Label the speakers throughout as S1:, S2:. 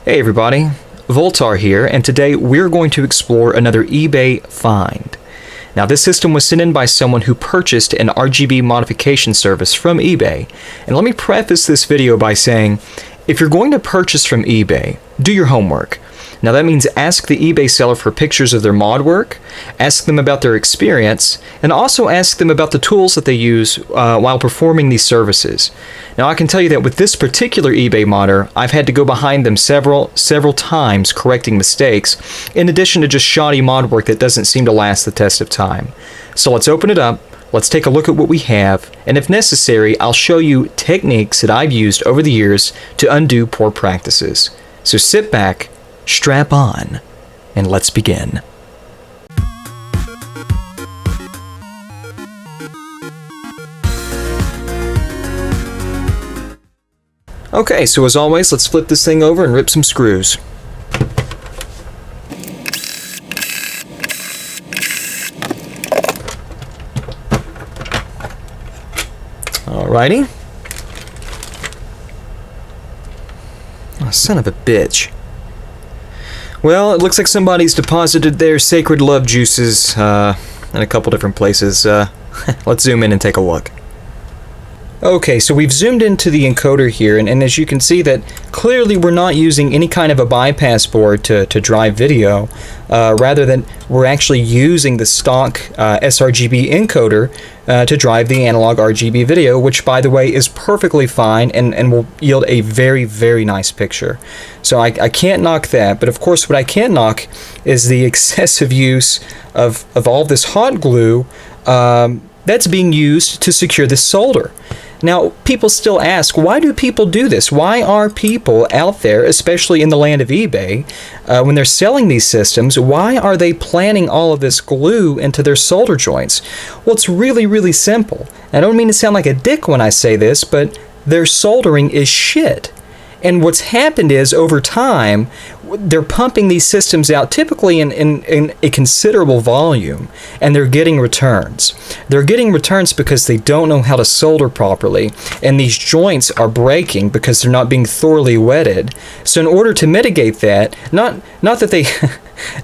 S1: Hey everybody, Voultar here, and today we're going to explore another eBay find. Now this system was sent in by someone who purchased an RGB modification service from eBay. And let me preface this video by saying, if you're going to purchase from eBay, do your homework. Now that means ask the eBay seller for pictures of their mod work, ask them about their experience, and also ask them about the tools that they use while performing these services. Now I can tell you that with this particular eBay modder, I've had to go behind them several times correcting mistakes, in addition to just shoddy mod work that doesn't seem to last the test of time. So let's open it up, let's take a look at what we have, and if necessary, I'll show you techniques that I've used over the years to undo poor practices. So sit back, strap on, and let's begin. Okay, so as always, let's flip this thing over and rip some screws. Alrighty. Oh, son of a bitch. Well, it looks like somebody's deposited their sacred love juices in a couple different places. Let's zoom in and take a look. Okay, so we've zoomed into the encoder here, and as you can see that clearly we're not using any kind of a bypass board to drive video, rather than we're actually using the stock sRGB encoder to drive the analog RGB video, which by the way is perfectly fine and will yield a very, very nice picture. So I can't knock that, but of course what I can knock is the excessive use of all this hot glue that's being used to secure this solder. Now, people still ask, why do people do this? Why are people out there, especially in the land of eBay, when they're selling these systems, why are they planting all of this glue into their solder joints? Well, it's really, really simple. I don't mean to sound like a dick when I say this, but their soldering is shit. And what's happened is, over time, they're pumping these systems out typically in a considerable volume, and they're getting returns. They're getting returns because they don't know how to solder properly, and these joints are breaking because they're not being thoroughly wetted. So in order to mitigate that, not that they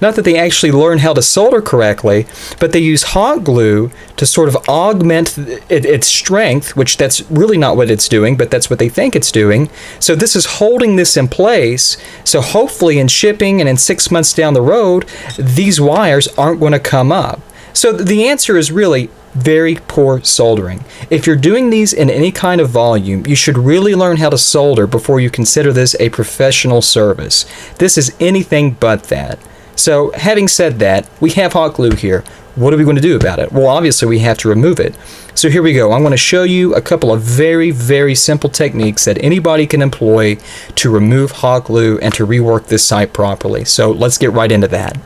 S1: not that they actually learn how to solder correctly, but they use hot glue to sort of augment its strength, which that's really not what it's doing, but that's what they think it's doing. So this is holding this in place, so hopefully in shipping and in 6 months down the road, these wires aren't going to come up. So the answer is really very poor soldering. If you're doing these in any kind of volume, you should really learn how to solder before you consider this a professional service. This is anything but that. So having said that, we have hot glue here. What are we going to do about it? Well, obviously we have to remove it. So here we go. I'm going to show you a couple of very, very simple techniques that anybody can employ to remove hot glue and to rework this site properly. So let's get right into that.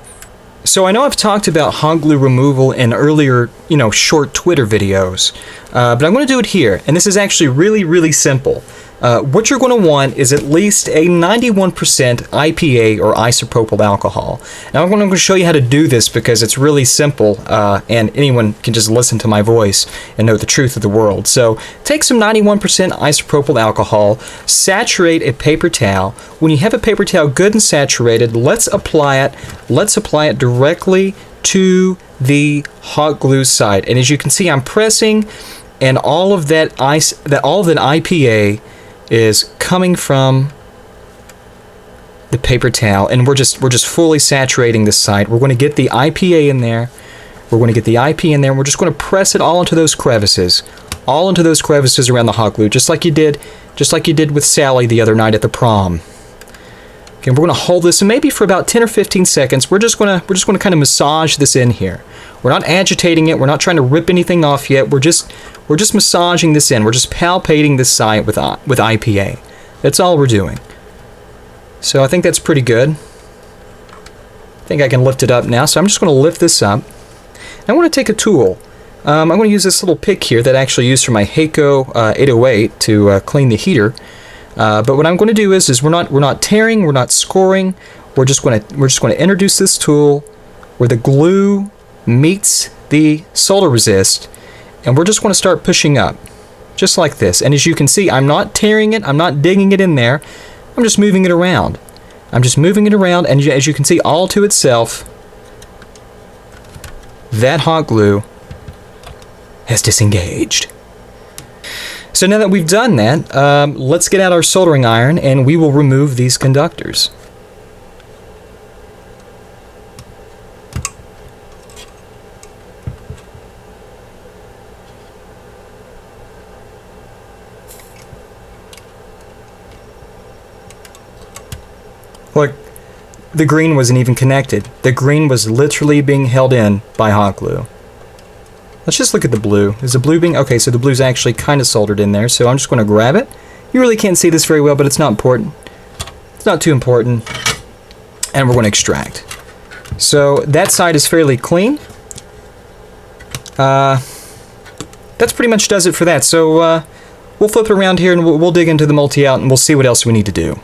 S1: So I know I've talked about hot glue removal in earlier, short Twitter videos, but I'm going to do it here. And this is actually really, really simple. What you're going to want is at least a 91% IPA or isopropyl alcohol. Now I'm going to show you how to do this because it's really simple and anyone can just listen to my voice and know the truth of the world. So take some 91% isopropyl alcohol, saturate a paper towel. When you have a paper towel good and saturated, let's apply it directly to the hot glue site. And as you can see, I'm pressing, and all of that IPA is coming from the paper towel, and we're just fully saturating the site. We're going to get the IPA in there. We're going to get the IP in there, and we're just going to press it all into those crevices, around the hot glue, just like you did with Sally the other night at the prom. Okay, we're going to hold this, and maybe for about 10 or 15 seconds, we're just going to kind of massage this in here. We're not agitating it. We're not trying to rip anything off yet. We're just massaging this in. We're just palpating this site with IPA. That's all we're doing. So I think that's pretty good. I think I can lift it up now. So I'm just going to lift this up. And I want to take a tool. I'm going to use this little pick here that I actually used for my Heiko 808 to clean the heater. But what I'm going to do is we're not tearing, we're not scoring. We're just going to introduce this tool where the glue meets the solder resist, and we're just going to start pushing up, just like this. And as you can see, I'm not tearing it, I'm not digging it in there, I'm just moving it around. I'm just moving it around, and as you can see, all to itself, that hot glue has disengaged. So now that we've done that, let's get out our soldering iron and we will remove these conductors. Look, the green wasn't even connected. The green was literally being held in by hot glue. Let's just look at the blue. Is the blue being... Okay, so the blue's actually kind of soldered in there, so I'm just going to grab it. You really can't see this very well, but it's not important. It's not too important. And we're going to extract. So that side is fairly clean. That's pretty much does it for that. So we'll flip it around here and we'll dig into the multi-out and we'll see what else we need to do.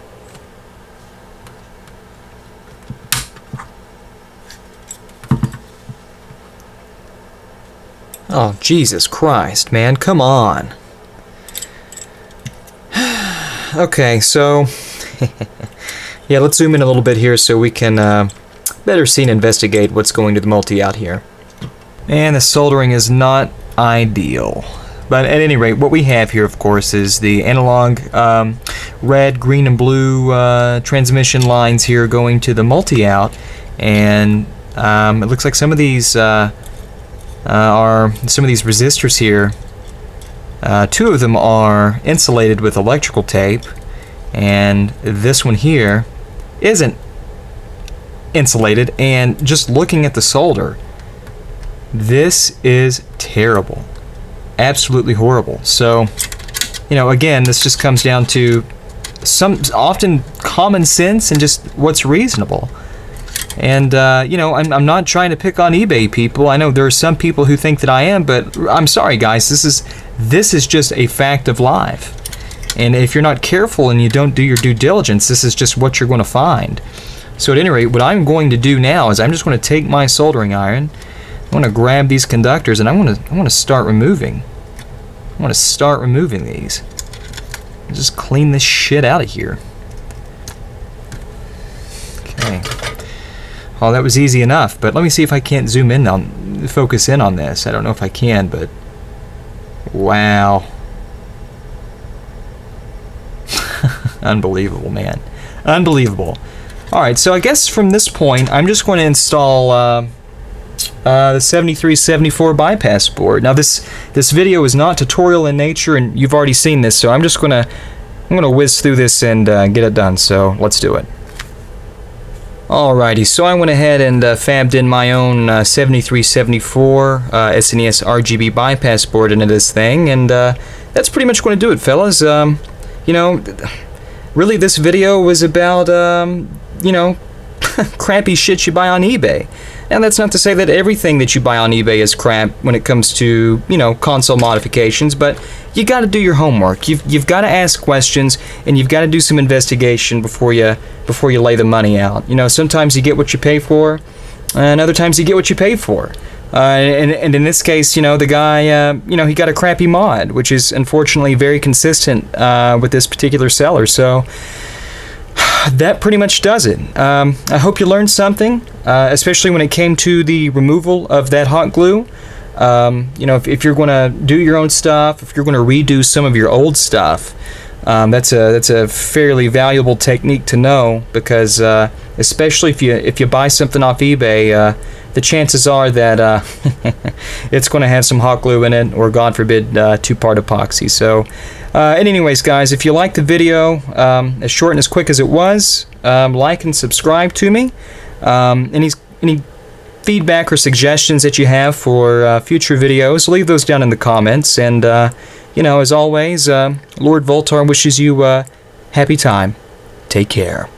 S1: Oh, Jesus Christ, man, come on. Okay, so... yeah, let's zoom in a little bit here so we can better see and investigate what's going to the multi-out here. And the soldering is not ideal. But at any rate, what we have here, of course, is the analog red, green, and blue transmission lines here going to the multi-out. And it looks like some of these... some of these resistors here. Two of them are insulated with electrical tape, and this one here isn't insulated. And just looking at the solder, this is terrible, absolutely horrible. So, you know, again, this just comes down to some often common sense and just what's reasonable. And, you know, I'm not trying to pick on eBay people. I know there are some people who think that I am, but I'm sorry, guys. This is just a fact of life. And if you're not careful and you don't do your due diligence, this is just what you're going to find. So at any rate, what I'm going to do now is I'm just going to take my soldering iron. I want to grab these conductors and I want to start removing. I want to start removing these. Just clean this shit out of here. Okay. Oh, that was easy enough, but let me see if I can't zoom in on, focus in on this. I don't know if I can, but wow. Unbelievable, man. Unbelievable. Alright, so I guess from this point, I'm just going to install the 7374 bypass board. Now this video is not tutorial in nature, and you've already seen this, so I'm just going to whiz through this and get it done, so let's do it. Alrighty, so I went ahead and fabbed in my own 7374 SNES RGB bypass board into this thing, and that's pretty much going to do it, fellas. You know, really this video was about, you know, crappy shit you buy on eBay. And that's not to say that everything that you buy on eBay is crap when it comes to, you know, console modifications, but you got to do your homework. You've got to ask questions, and you've got to do some investigation before you lay the money out. You know, sometimes you get what you pay for, and other times you get what you pay for. And in this case, you know, the guy, you know, he got a crappy mod, which is unfortunately very consistent with this particular seller. So that pretty much does it. I hope you learned something, especially when it came to the removal of that hot glue. You know, if you're going to do your own stuff, if you're going to redo some of your old stuff, that's a fairly valuable technique to know, because especially if you buy something off eBay, the chances are that it's going to have some hot glue in it, or God forbid, two-part epoxy. So, and anyways, guys, if you liked the video, as short and as quick as it was, like and subscribe to me. Any feedback or suggestions that you have for future videos, leave those down in the comments. And you know, as always, Lord Voultar wishes you happy time. Take care.